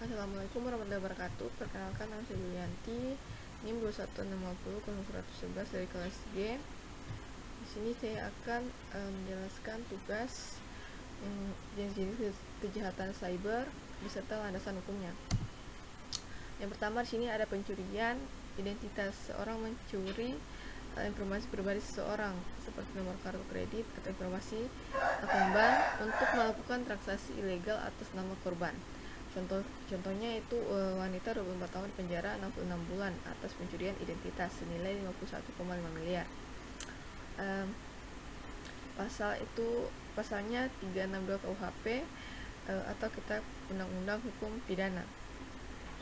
Assalamualaikum warahmatullahi wabarakatuh. Perkenalkan, nama saya Yulianti, NIM 2160011 dari kelas G. Di sini saya akan menjelaskan tugas jenis-jenis kejahatan cyber beserta landasan hukumnya. Yang pertama, di sini ada pencurian identitas. Seorang mencuri informasi pribadi seseorang seperti nomor kartu kredit atau informasi akun bank untuk melakukan transaksi ilegal atas nama korban. Contohnya itu wanita 24 tahun penjara 66 bulan atas pencurian identitas senilai 51,5 miliar. Pasalnya 362 KUHP atau Kitab Undang-Undang Hukum Pidana.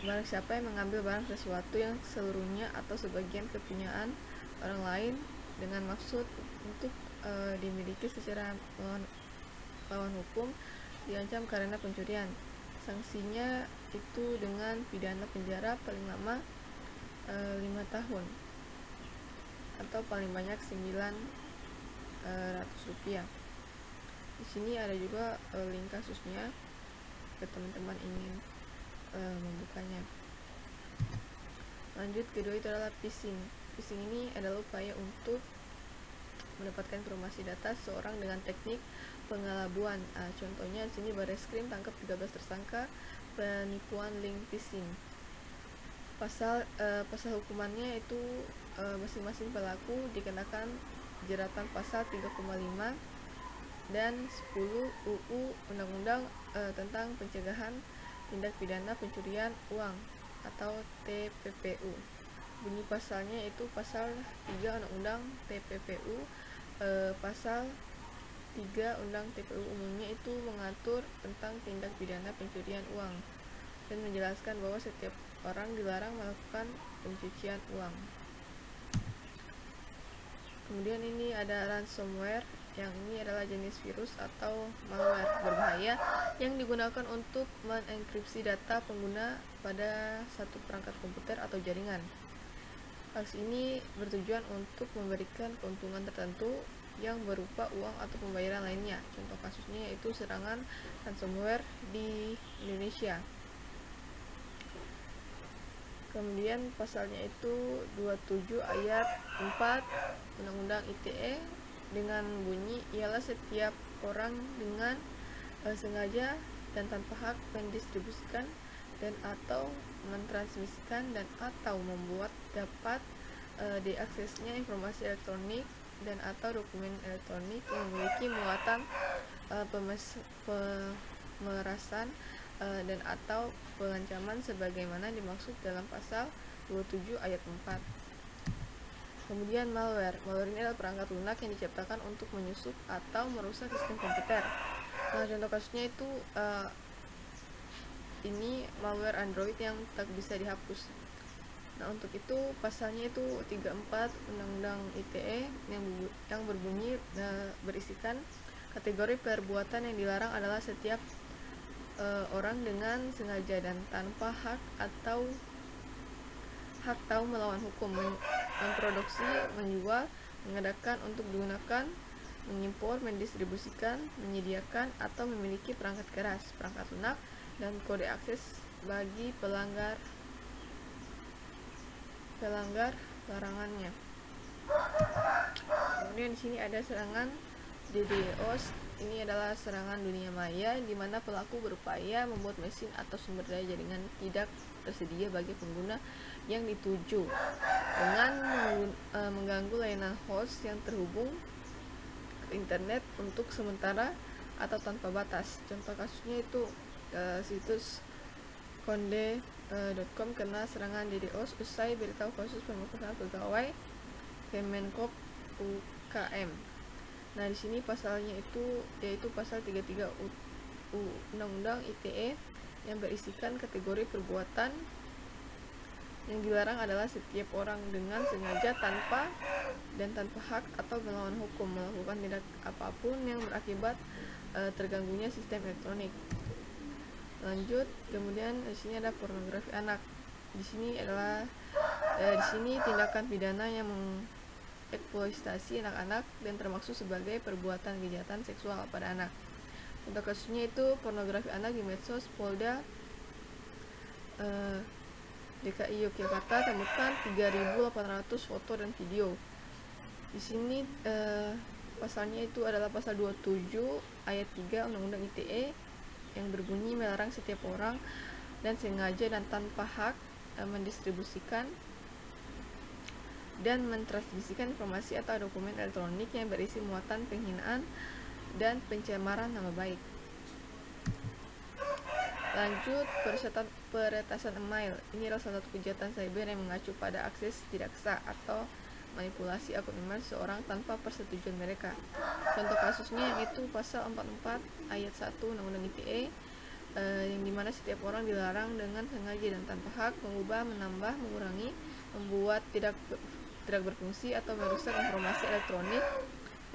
Barang siapa yang mengambil barang sesuatu yang seluruhnya atau sebagian kepunyaan orang lain dengan maksud untuk dimiliki secara melawan hukum diancam karena pencurian. Sanksinya itu dengan pidana penjara paling lama 5 tahun atau paling banyak 900 rupiah. Di sini ada juga link kasusnya ke teman-teman ingin membukanya. Lanjut, kedua itu adalah phishing. Phishing ini adalah upaya untuk mendapatkan informasi data seorang dengan teknik pengelabuan. Contohnya di sini Bareskrim tangkap 13 tersangka penipuan link phishing. Pasal hukumannya itu masing-masing pelaku dikenakan jeratan pasal 3,5 dan 10 UU Undang-Undang tentang pencegahan tindak pidana pencurian uang atau TPPU. Bunyi pasalnya itu pasal 3 Undang-Undang TPPU. Pasal 3 Undang TPU umumnya itu mengatur tentang tindak pidana pencurian uang dan menjelaskan bahwa setiap orang dilarang melakukan pencucian uang. Kemudian ini ada ransomware, yang ini adalah jenis virus atau malware berbahaya yang digunakan untuk mengenkripsi data pengguna pada satu perangkat komputer atau jaringan. Aksi ini bertujuan untuk memberikan keuntungan tertentu yang berupa uang atau pembayaran lainnya. Contoh kasusnya yaitu serangan ransomware di Indonesia. Kemudian pasalnya itu 27 ayat 4 Undang-Undang ITE dengan bunyi ialah setiap orang dengan sengaja dan tanpa hak mendistribusikan dan atau mentransmisikan dan atau membuat dapat diaksesnya informasi elektronik dan atau dokumen elektronik yang memiliki muatan pemerasan dan atau pengancaman sebagaimana dimaksud dalam pasal 27 ayat 4. Kemudian malware. Malware ini adalah perangkat lunak yang diciptakan untuk menyusup atau merusak sistem komputer. Nah, contoh kasusnya itu ini malware Android yang tak bisa dihapus. Nah, untuk itu pasalnya itu 34 Undang-Undang ITE yang berbunyi berisikan kategori perbuatan yang dilarang adalah setiap orang dengan sengaja dan tanpa hak atau hak tahu melawan hukum memproduksi, menjual, mengadakan untuk digunakan, mengimpor, mendistribusikan, menyediakan atau memiliki perangkat keras, perangkat lunak dan kode akses bagi pelanggar larangannya. Kemudian di sini ada serangan DDoS. Ini adalah serangan dunia maya di mana pelaku berupaya membuat mesin atau sumber daya jaringan tidak tersedia bagi pengguna yang dituju dengan mengganggu layanan host yang terhubung ke internet untuk sementara atau tanpa batas. Contoh kasusnya itu situs konde.com kena serangan DDoS usai beritahu kasus pemerkosaan pegawai Kemenkop UKM. Nah, di sini pasalnya itu yaitu pasal 33 Undang-Undang ITE yang berisikan kategori perbuatan yang dilarang adalah setiap orang dengan sengaja tanpa hak atau melawan hukum melakukan tindak apapun yang berakibat terganggunya sistem elektronik. Lanjut, kemudian di sini ada pornografi anak. Di sini tindakan pidana yang mengeksploitasi anak-anak dan termasuk sebagai perbuatan kejahatan seksual pada anak. Contoh kasusnya itu pornografi anak di medsos. Polda DKI Yogyakarta temukan 3.800 foto dan video. Di sini pasalnya itu adalah pasal 27 ayat 3 Undang-Undang ITE yang berbunyi melarang setiap orang dan sengaja dan tanpa hak mendistribusikan dan mentransmisikan informasi atau dokumen elektronik yang berisi muatan penghinaan dan pencemaran nama baik. Lanjut, peretasan email. Ini adalah salah satu kejahatan cyber yang mengacu pada akses tidak sah atau manipulasi akun email seseorang tanpa persetujuan mereka. Contoh kasusnya yaitu pasal 44 ayat 1 Undang-Undang ITE, yang dimana setiap orang dilarang dengan sengaja dan tanpa hak mengubah, menambah, mengurangi, membuat tidak berfungsi atau merusak informasi elektronik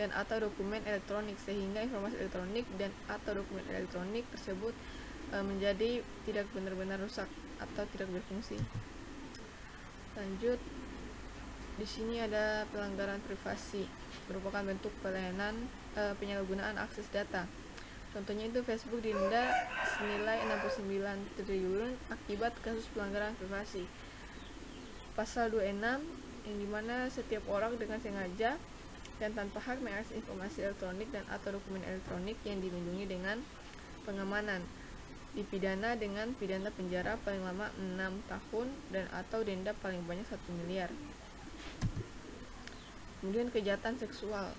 dan atau dokumen elektronik sehingga informasi elektronik dan atau dokumen elektronik tersebut menjadi tidak benar-benar rusak atau tidak berfungsi. Lanjut, di sini ada pelanggaran privasi, merupakan bentuk penyalahgunaan akses data. Contohnya itu Facebook didenda senilai 69 triliun akibat kasus pelanggaran privasi. Pasal 26 yang dimana setiap orang dengan sengaja dan tanpa hak mengakses informasi elektronik dan atau dokumen elektronik yang dilindungi dengan pengamanan dipidana dengan pidana penjara paling lama 6 tahun dan atau denda paling banyak 1 miliar. Kemudian kejahatan seksual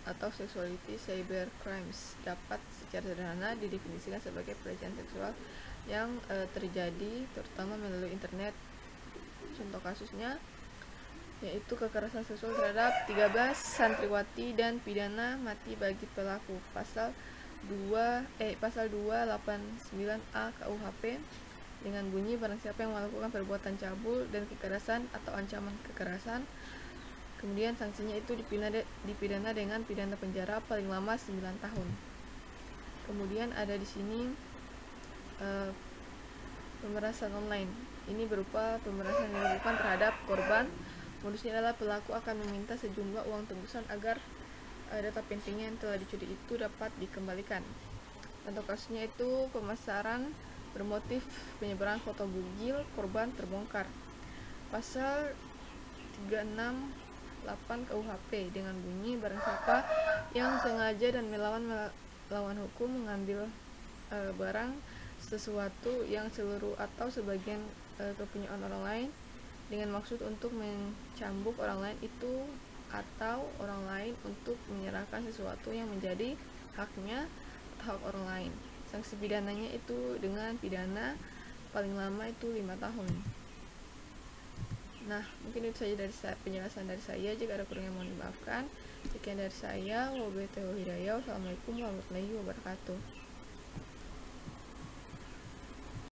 atau sexuality cyber crimes dapat secara sederhana didefinisikan sebagai pelecehan seksual yang terjadi terutama melalui internet. Contoh kasusnya yaitu kekerasan seksual terhadap 13 santriwati dan pidana mati bagi pelaku. Pasal 289A KUHP dengan bunyi barang siapa yang melakukan perbuatan cabul dan kekerasan atau ancaman kekerasan, kemudian sanksinya itu dipidana dengan pidana penjara paling lama 9 tahun. Kemudian ada di sini pemerasan online. Ini berupa pemerasan yang dilakukan terhadap korban. Modusnya adalah pelaku akan meminta sejumlah uang tebusan agar data pentingnya yang telah dicuri itu dapat dikembalikan. Contoh kasusnya itu pemasaran bermotif penyebaran foto bugil korban terbongkar. Pasal 368 KUHP dengan bunyi barang siapa yang sengaja dan melawan hukum mengambil barang sesuatu yang seluruh atau sebagian kepunyaan orang lain dengan maksud untuk mencambuk orang lain itu atau orang lain untuk menyerahkan sesuatu yang menjadi haknya atau hak orang lain. Sanksi pidananya itu dengan pidana paling lama itu 5 tahun. Nah, mungkin itu saja dari penjelasan dari saya. Jika ada kurangnya mohon dimaafkan. Sekian dari saya. Wabillahi taufiq wal hidayah. Wassalamualaikum warahmatullahi wabarakatuh.